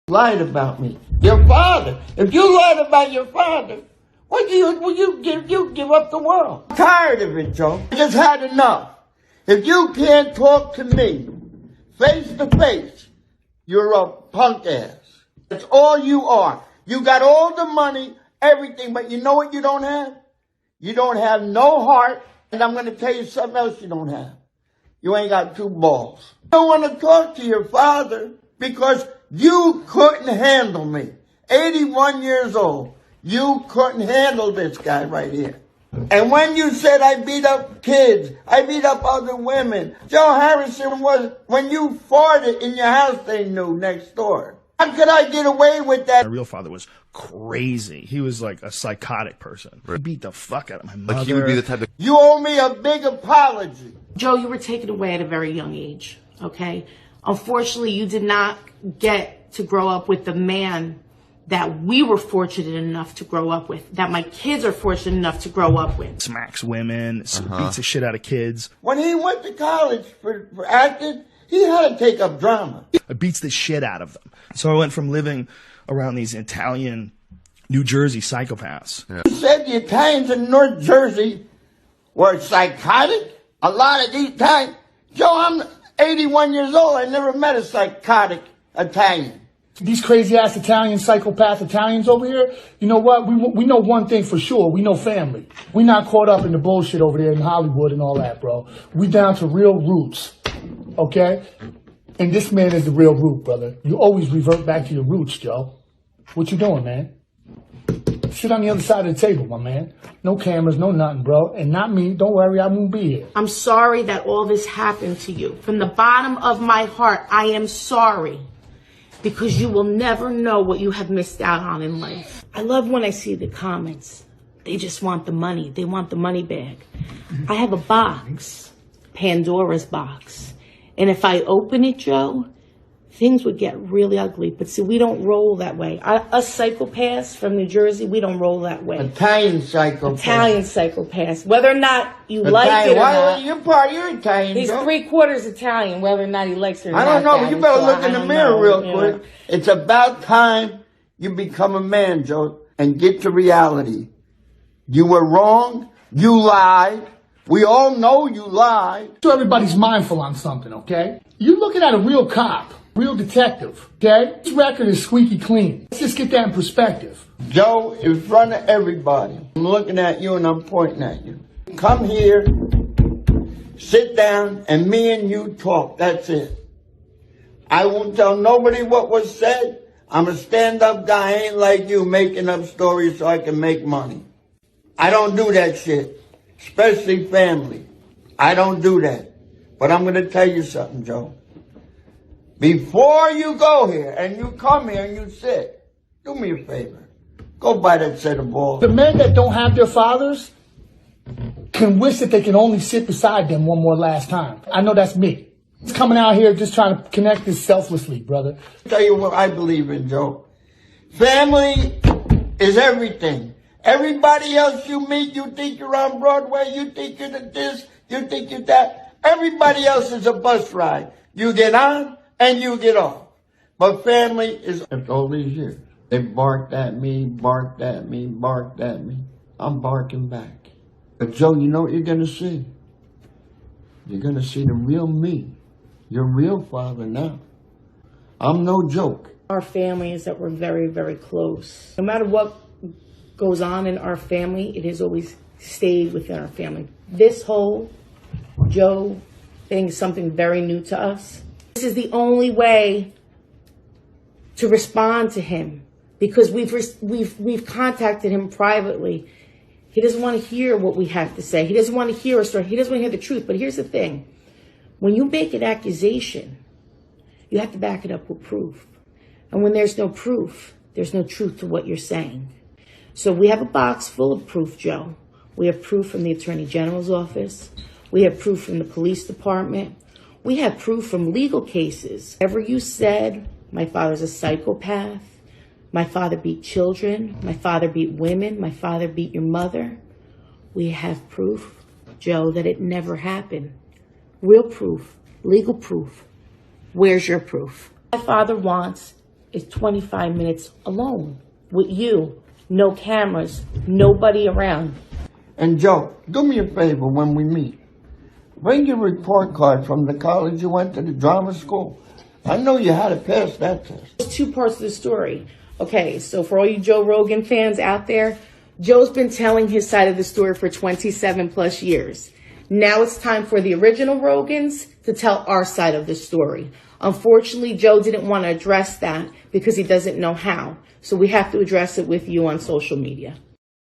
Lied about me. Your father. If you lied about your father, what do you give? You give up the world. I'm tired of it, Joe. I just had enough. If you can't talk to me face to face, you're a punk ass. That's all you are. You got all the money, everything, but you know what you don't have? You don't have no heart, and I'm going to tell you something else you don't have. You ain't got two balls. I don't want to talk to your father because you couldn't handle me. 81 years old. You couldn't handle this guy right here. And when you said I beat up kids, I beat up other women, Joe Harrison was, when you farted in your house, they knew next door. How could I get away with that? My real father was crazy. He was like a psychotic person. He beat the fuck out of my mother. Like he would be the type of... You owe me a big apology. Joe, you were taken away at a very young age, okay? Unfortunately, you did not get to grow up with the man that we were fortunate enough to grow up with, that my kids are fortunate enough to grow up with. Smacks women, beats the shit out of kids. When he went to college for acting, he had to take up drama. Beats the shit out of them. So I went from living around these Italian, New Jersey psychopaths. Yeah. He said the Italians in North Jersey were psychotic. A lot of these Italians. Joe, I'm 81 years old. I never met a psychotic Italian. These crazy-ass Italian psychopath Italians over here, you know what? We know one thing for sure. We know family. We're not caught up in the bullshit over there in Hollywood and all that, bro. We down to real roots, okay? And this man is the real root, brother. You always revert back to your roots, Joe. What you doing, man? Sit on the other side of the table, my man. No cameras, no nothing, bro. And not me. Don't worry, I won't be here. I'm sorry that all this happened to you. From the bottom of my heart, I am sorry. Because you will never know what you have missed out on in life. I love when I see the comments. They just want the money. They want the money bag. I have a box, Pandora's box. And if I open it, Joe, things would get really ugly. But see, we don't roll that way. Us psychopaths from New Jersey, we don't roll that way. Italian psychopaths. Italian psychopaths. Whether or not you like it or not. You're Italian, He's Joe. 3/4 Italian, whether or not he likes it or not. I don't know, but you better look in the mirror real quick. Yeah. It's about time you become a man, Joe, and get to reality. You were wrong. You lied. We all know you lied. So everybody's mindful on something, okay? You're looking at a real cop, real detective, okay? This record is squeaky clean. Let's just get that in perspective. Joe, in front of everybody, I'm looking at you and I'm pointing at you. Come here, sit down, and me and you talk. That's it. I won't tell nobody what was said. I'm a stand-up guy. I ain't like you making up stories so I can make money. I don't do that shit, especially family. I don't do that. But I'm going to tell you something, Joe. Before you go here and you come here and you sit, do me a favor. Go buy that set of balls. The men that don't have their fathers can wish that they can only sit beside them one more last time. I know that's me. It's coming out here just trying to connect this selflessly, brother. I'll tell you what I believe in, Joe. Family is everything. Everybody else you meet, you think you're on Broadway, you think you're this, you think you're that. Everybody else is a bus ride. You get on and you get off. But family is, after all these years, they barked at me, barked at me, barked at me. I'm barking back. But Joe, you know what you're going to see? You're going to see the real me. Your real father now. I'm no joke. Our family is that we're very, very close. No matter what goes on in our family, it has always stayed within our family. This whole Joe thing is something very new to us. This is the only way to respond to him because we've contacted him privately. He doesn't want to hear what we have to say. He doesn't want to hear a story. He doesn't want to hear the truth. But here's the thing. When you make an accusation, you have to back it up with proof. And when there's no proof, there's no truth to what you're saying. So we have a box full of proof, Joe. We have proof from the Attorney General's office. We have proof from the police department. We have proof from legal cases. Whatever you said, my father's a psychopath. My father beat children. My father beat women. My father beat your mother. We have proof, Joe, that it never happened. Real proof, legal proof. Where's your proof? My father wants is 25 minutes alone with you. No cameras, nobody around. And Joe, do me a favor when we meet. Bring your report card from the college you went to, the drama school. I know you had to pass that test. There's two parts of the story. Okay, so for all you Joe Rogan fans out there, Joe's been telling his side of the story for 27 plus years. Now it's time for the original Rogans to tell our side of the story. Unfortunately, Joe didn't want to address that because he doesn't know how. So we have to address it with you on social media.